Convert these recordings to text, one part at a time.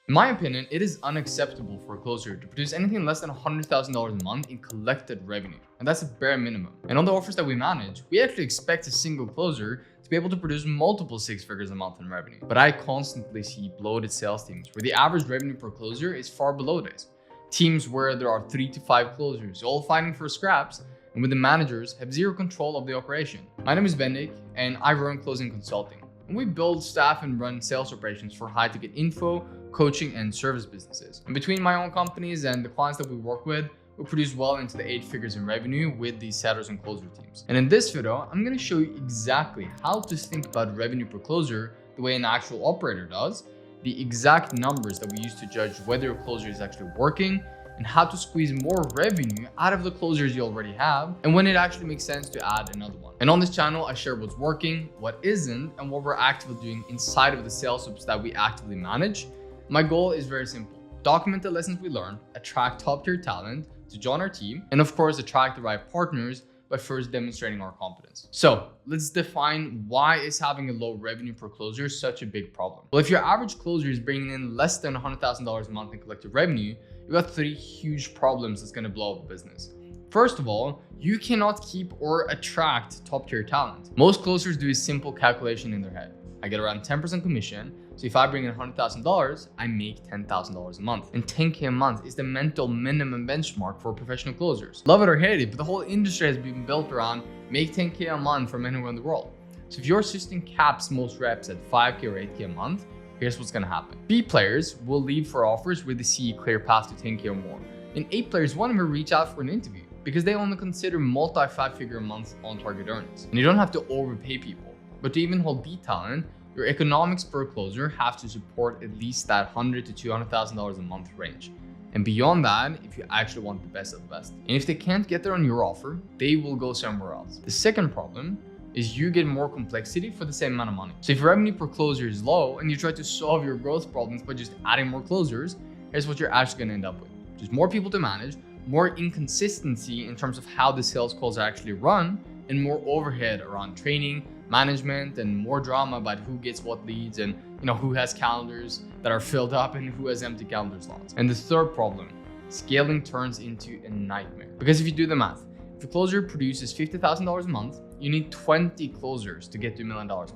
In my opinion, it is unacceptable for a closer to produce anything less than $100,000 a month in collected revenue, and that's a bare minimum. And on the offers that we manage, we actually expect a single closer to be able to produce multiple six figures a month in revenue. But I constantly see bloated sales teams where the average revenue per closer is far below this. Teams where there are 3 to 5 closers, all fighting for scraps, and where the managers have zero control of the operation. My name is Bendik, and I run closing consulting. And we build, staff, and run sales operations for high-ticket info, coaching, and service businesses. And between my own companies and the clients that we work with, we produce well into the 8 figures in revenue with these setters and closer teams. And in this video, I'm going to show you exactly how to think about revenue per closer the way an actual operator does, the exact numbers that we use to judge whether a closer is actually working, and how to squeeze more revenue out of the closers you already have, and when it actually makes sense to add another one. And on this channel, I share what's working, what isn't, and what we're actively doing inside of the sales hubs that we actively manage. My goal is very simple: document the lessons we learn, attract top-tier talent to join our team, and of course, attract the right partners by first demonstrating our competence. So let's define why is having a low revenue per closer such a big problem. Well, if your average closer is bringing in less than $100,000 a month in collective revenue, you've got 3 huge problems that's going to blow up a business. First of all, you cannot keep or attract top-tier talent. Most closers do a simple calculation in their head. I get around 10% commission, so if I bring in $100,000, I make $10,000 a month. And 10K a month is the mental minimum benchmark for professional closers. Love it or hate it, but the whole industry has been built around make 10K a month from anywhere in the world. So if your system caps most reps at 5K or 8K a month, here's what's gonna happen. B players will leave for offers where they see a clear path to 10K or more. And A players won't even reach out for an interview because they only consider multi-5-figure a month on target earnings. And you don't have to overpay people, but to even hold B talent, your economics per closer have to support at least that $100,000 to $200,000 a month range. And beyond that, if you actually want the best of the best. And if they can't get there on your offer, they will go somewhere else. The second problem is you get more complexity for the same amount of money. So if your revenue per closer is low and you try to solve your growth problems by just adding more closers, here's what you're actually gonna end up with. Just more people to manage, more inconsistency in terms of how the sales calls are actually run, and more overhead around training, management, and more drama about who gets what leads and who has calendars that are filled up and who has empty calendar slots. And the third problem, scaling turns into a nightmare. Because if you do the math, if a closer produces $50,000 a month, you need 20 closers to get to $1 million a month.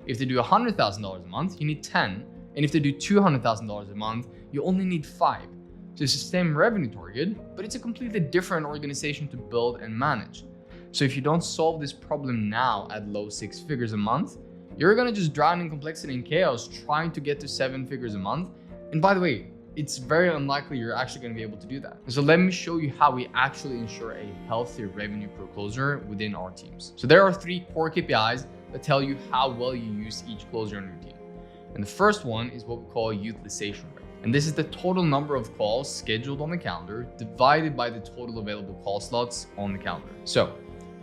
If they do $100,000 a month, you need 10. And if they do $200,000 a month, you only need 5. So it's the same revenue target, but it's a completely different organization to build and manage. So if you don't solve this problem now at low 6 figures a month, you're gonna just drown in complexity and chaos trying to get to 7 figures a month. And by the way, it's very unlikely you're actually gonna be able to do that. So let me show you how we actually ensure a healthy revenue per closer within our teams. So there are 3 core KPIs that tell you how well you use each closer on your team. And the first one is what we call utilization rate. And this is the total number of calls scheduled on the calendar divided by the total available call slots on the calendar. So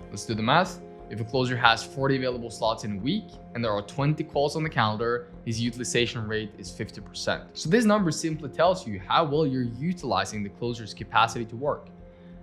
let's do the math. If a closer has 40 available slots in a week and there are 20 calls on the calendar, his utilization rate is 50%. So this number simply tells you how well you're utilizing the closer's capacity to work.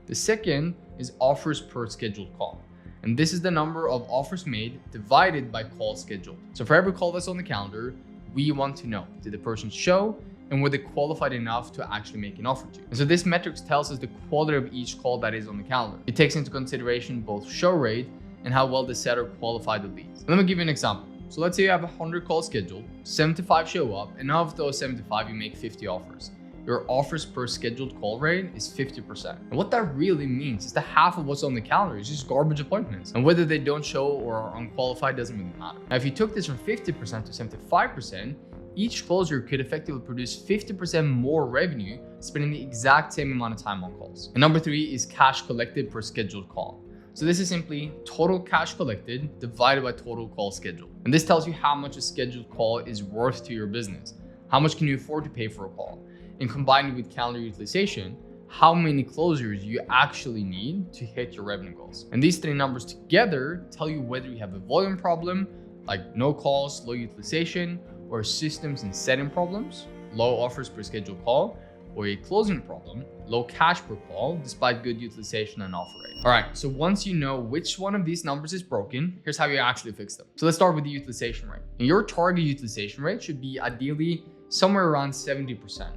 The second is offers per scheduled call. And this is the number of offers made divided by calls scheduled. So for every call that's on the calendar, we want to know, did the person show and were they qualified enough to actually make an offer to? And so this metric tells us the quality of each call that is on the calendar. It takes into consideration both show rate and how well the setter qualified the leads. Let me give you an example. So let's say you have 100 calls scheduled, 75 show up, and of those 75, you make 50 offers. Your offers per scheduled call rate is 50%. And what that really means is that half of what's on the calendar is just garbage appointments. And whether they don't show or are unqualified doesn't really matter. Now, if you took this from 50% to 75%, each closer could effectively produce 50% more revenue, spending the exact same amount of time on calls. And number 3 is cash collected per scheduled call. So this is simply total cash collected divided by total call scheduled. And this tells you how much a scheduled call is worth to your business. How much can you afford to pay for a call? And combined with calendar utilization, how many closers you actually need to hit your revenue goals. And these 3 numbers together tell you whether you have a volume problem, like no calls, low utilization, or systems and setting problems, low offers per scheduled call, or a closing problem, low cash per call, despite good utilization and offer rate. All right, so once you know which one of these numbers is broken, here's how you actually fix them. So let's start with the utilization rate. And your target utilization rate should be ideally somewhere around 70%.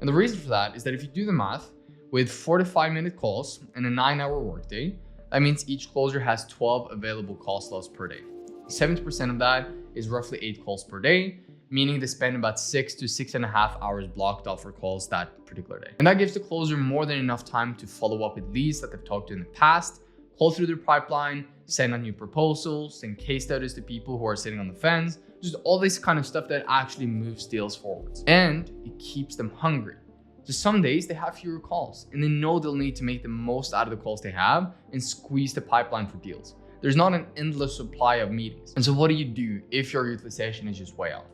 And the reason for that is that if you do the math, with 45-minute calls and a 9-hour workday, that means each closer has 12 available call slots per day. 70% of that is roughly 8 calls per day, meaning they spend about 6 to 6.5 hours blocked off for calls that particular day. And that gives the closer more than enough time to follow up with leads that they've talked to in the past, call through their pipeline, send out new proposals, send case studies to people who are sitting on the fence, just all this kind of stuff that actually moves deals forwards. And it keeps them hungry. So some days they have fewer calls and they know they'll need to make the most out of the calls they have and squeeze the pipeline for deals. There's not an endless supply of meetings. And so what do you do if your utilization is just way off?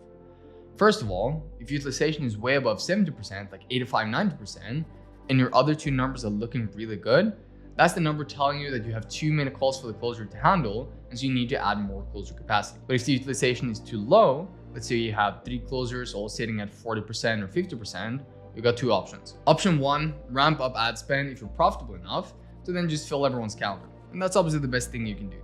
First of all, if utilization is way above 70%, like 85, 90%, and your other two numbers are looking really good, that's the number telling you that you have too many calls for the closer to handle, and so you need to add more closer capacity. But if the utilization is too low, let's say you have 3 closers all sitting at 40% or 50%, you got 2 options. Option 1, ramp up ad spend if you're profitable enough to then just fill everyone's calendar. And that's obviously the best thing you can do.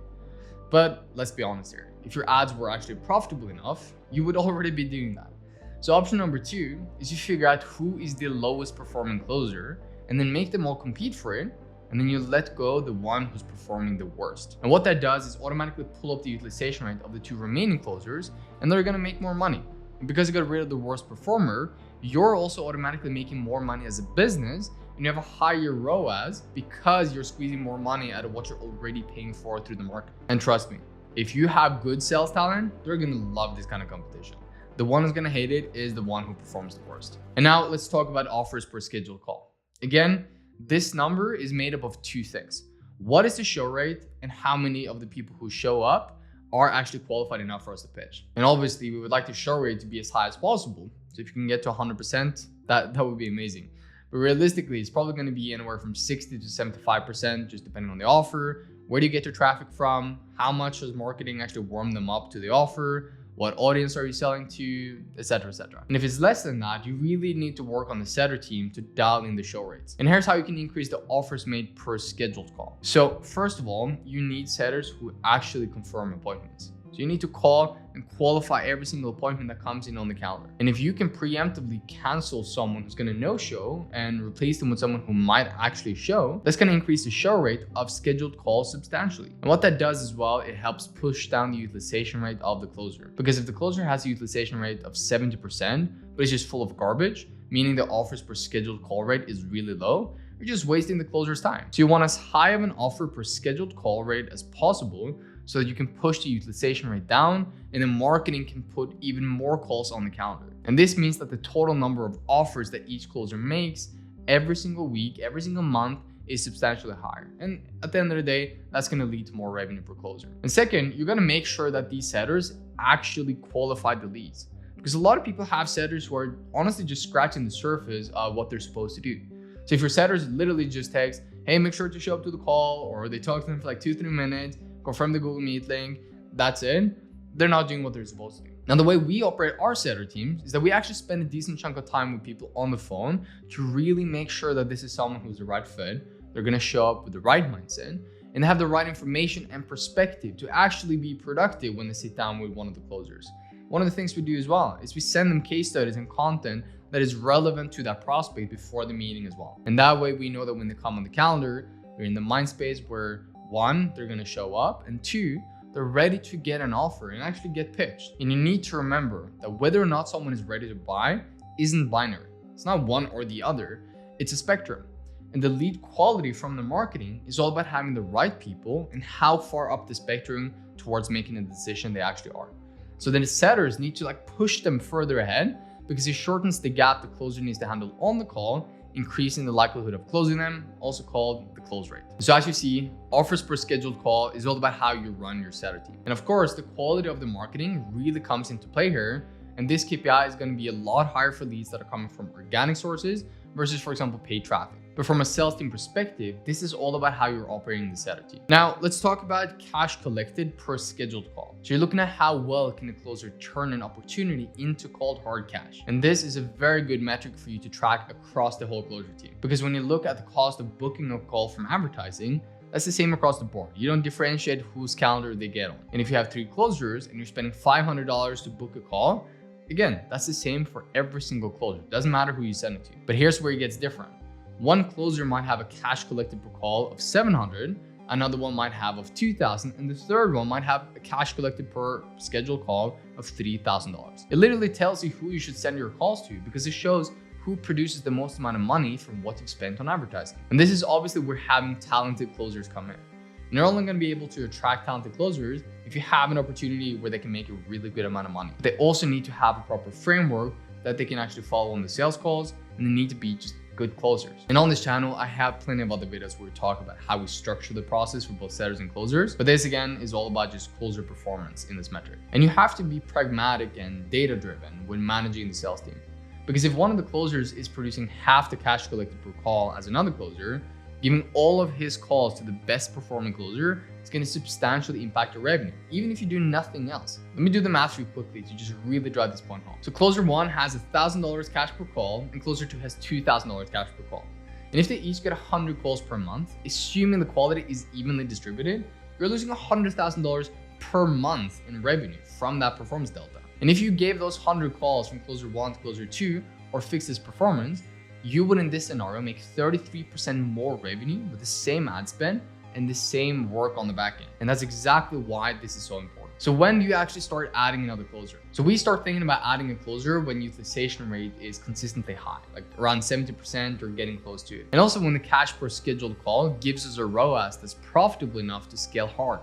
But let's be honest here. If your ads were actually profitable enough, you would already be doing that. So option number 2 is you figure out who is the lowest performing closer and then make them all compete for it. And then you let go the one who's performing the worst. And what that does is automatically pull up the utilization rate of the 2 remaining closers, and they're gonna make more money. And because you got rid of the worst performer, you're also automatically making more money as a business, and you have a higher ROAS because you're squeezing more money out of what you're already paying for through the market. And trust me, if you have good sales talent, they're gonna love this kind of competition. The one who's gonna hate it is the one who performs the worst. And now let's talk about offers per scheduled call. Again, this number is made up of 2 things. What is the show rate and how many of the people who show up are actually qualified enough for us to pitch? And obviously we would like the show rate to be as high as possible. So if you can get to 100%, that would be amazing. But realistically, it's probably going to be anywhere from 60 to 75%, just depending on the offer. Where do you get your traffic from? How much does marketing actually warm them up to the offer? What audience are you selling to, etc., etc. And if it's less than that, you really need to work on the setter team to dial in the show rates. And here's how you can increase the offers made per scheduled call. So first of all, you need setters who actually confirm appointments. So you need to call and qualify every single appointment that comes in on the calendar. And if you can preemptively cancel someone who's going to no-show and replace them with someone who might actually show, that's going to increase the show rate of scheduled calls substantially. And what that does as well, it helps push down the utilization rate of the closer. Because if the closer has a utilization rate of 70%, but it's just full of garbage, meaning the offers per scheduled call rate is really low, you're just wasting the closer's time. So you want as high of an offer per scheduled call rate as possible, so that you can push the utilization rate down and then marketing can put even more calls on the calendar. And this means that the total number of offers that each closer makes every single week, every single month is substantially higher. And at the end of the day, that's gonna lead to more revenue per closer. And second, you're gonna make sure that these setters actually qualify the leads. Because a lot of people have setters who are honestly just scratching the surface of what they're supposed to do. So if your setters literally just text, hey, make sure to show up to the call, or they talk to them for like 2-3 minutes, confirm the Google Meet link, that's it, they're not doing what they're supposed to do. Now, the way we operate our setter teams is that we actually spend a decent chunk of time with people on the phone to really make sure that this is someone who's the right fit, they're gonna show up with the right mindset, and they have the right information and perspective to actually be productive when they sit down with one of the closers. One of the things we do as well is we send them case studies and content that is relevant to that prospect before the meeting as well. And that way we know that when they come on the calendar, they're in the mind space where 1, they're gonna show up, and 2, they're ready to get an offer and actually get pitched. And you need to remember that whether or not someone is ready to buy isn't binary. It's not one or the other, it's a spectrum. And the lead quality from the marketing is all about having the right people and how far up the spectrum towards making a decision they actually are. So then the setters need to push them further ahead because it shortens the gap the closer needs to handle on the call, increasing the likelihood of closing them, also called the close rate. So as you see, offers per scheduled call is all about how you run your setter team. And of course, the quality of the marketing really comes into play here. And this KPI is going to be a lot higher for leads that are coming from organic sources versus, for example, paid traffic. But from a sales team perspective, this is all about how you're operating the setter team. Now, let's talk about cash collected per scheduled call. So you're looking at how well can a closer turn an opportunity into cold hard cash. And this is a very good metric for you to track across the whole closer team. Because when you look at the cost of booking a call from advertising, that's the same across the board. You don't differentiate whose calendar they get on. And if you have 3 closers and you're spending $500 to book a call, Again, that's the same for every single closer. Doesn't matter who you send it to. But here's where it gets different. One closer might have a cash collected per call of 700, another one might have of 2,000, and the third one might have a cash collected per scheduled call of $3,000. It literally tells you who you should send your calls to because it shows who produces the most amount of money from what you've spent on advertising. And this is obviously where having talented closers come in. And you're only going to be able to attract talented closers if you have an opportunity where they can make a really good amount of money. But they also need to have a proper framework that they can actually follow on the sales calls, and they need to be just good closers. And on this channel, I have plenty of other videos where we talk about how we structure the process for both setters and closers. But this again is all about just closer performance in this metric. And you have to be pragmatic and data driven when managing the sales team. Because if one of the closers is producing half the cash collected per call as another closer, giving all of his calls to the best performing closer is going to substantially impact your revenue, even if you do nothing else. Let me do the math for you quickly to just really drive this point home. So closer 1 has $1,000 cash per call and closer 2 has $2,000 cash per call. And if they each get 100 calls per month, assuming the quality is evenly distributed, you're losing $100,000 per month in revenue from that performance delta. And if you gave those 100 calls from closer 1 to closer 2 or fixed this performance, you would in this scenario make 33% more revenue with the same ad spend and the same work on the back end. And that's exactly why this is so important. So when do you actually start adding another closer? So we start thinking about adding a closer when utilization rate is consistently high, like around 70% or getting close to it. And also when the cash per scheduled call gives us a ROAS that's profitable enough to scale hard.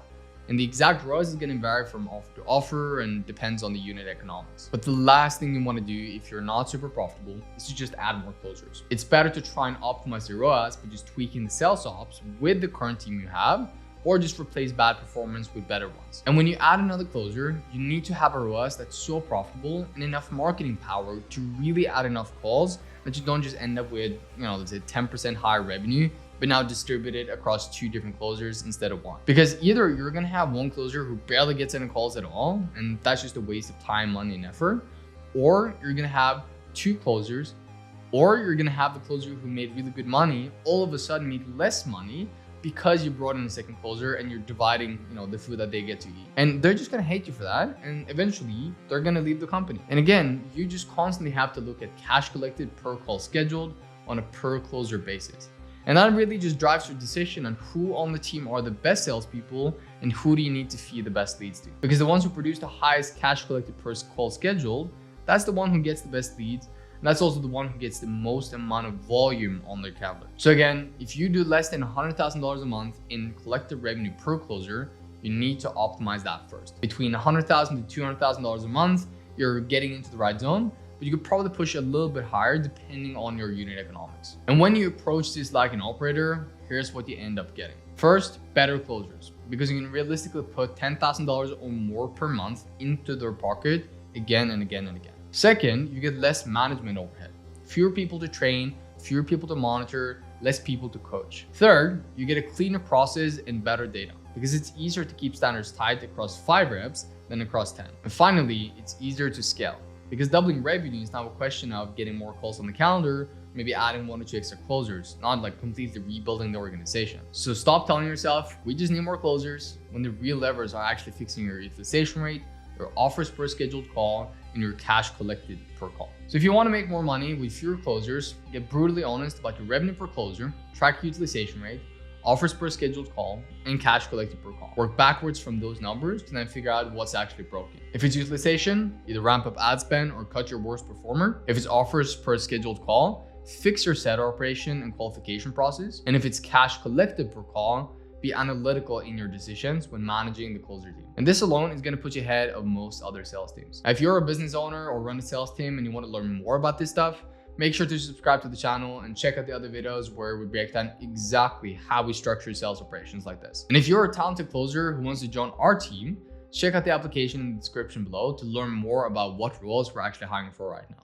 And the exact ROAS is going to vary from offer to offer and depends on the unit economics. But the last thing you want to do if you're not super profitable is to just add more closers. It's better to try and optimize your ROAS by just tweaking the sales ops with the current team you have, or just replace bad performance with better ones. And when you add another closer, you need to have a ROAS that's so profitable and enough marketing power to really add enough calls that you don't just end up with, let's say 10% higher revenue, but now distributed across 2 different closers instead of 1. Because either you're gonna have one closer who barely gets any calls at all, and that's just a waste of time, money, and effort, or you're gonna have 2 closers, or you're gonna have the closer who made really good money all of a sudden made less money because you brought in a second closer and you're dividing, the food that they get to eat. And they're just gonna hate you for that, and eventually they're gonna leave the company. And again, you just constantly have to look at cash collected per call scheduled on a per closer basis. And that really just drives your decision on who on the team are the best salespeople and who do you need to feed the best leads to. Because the ones who produce the highest cash collected per call scheduled, that's the one who gets the best leads. And that's also the one who gets the most amount of volume on their calendar. So again, if you do less than $100,000 a month in collective revenue per closer, you need to optimize that first. Between $100,000 to $200,000 a month, you're getting into the right zone. But you could probably push a little bit higher depending on your unit economics. And when you approach this like an operator, here's what you end up getting. First, better closers, because you can realistically put $10,000 or more per month into their pocket again and again and again. Second, you get less management overhead, fewer people to train, fewer people to monitor, less people to coach. Third, you get a cleaner process and better data, because it's easier to keep standards tight across 5 reps than across 10. And finally, it's easier to scale, because doubling revenue is now a question of getting more calls on the calendar, maybe adding 1 or 2 extra closers, not like completely rebuilding the organization. So stop telling yourself, we just need more closers, when the real levers are actually fixing your utilization rate, your offers per scheduled call, and your cash collected per call. So if you want to make more money with fewer closers, get brutally honest about your revenue per closer, track your utilization rate, offers per scheduled call, and cash collected per call. Work backwards from those numbers to then figure out what's actually broken. If it's utilization, either ramp up ad spend or cut your worst performer. If it's offers per scheduled call, fix your setter operation and qualification process. And if it's cash collected per call, be analytical in your decisions when managing the closer team. And this alone is going to put you ahead of most other sales teams. If you're a business owner or run a sales team and you want to learn more about this stuff, make sure to subscribe to the channel and check out the other videos where we break down exactly how we structure sales operations like this. And if you're a talented closer who wants to join our team, check out the application in the description below to learn more about what roles we're actually hiring for right now.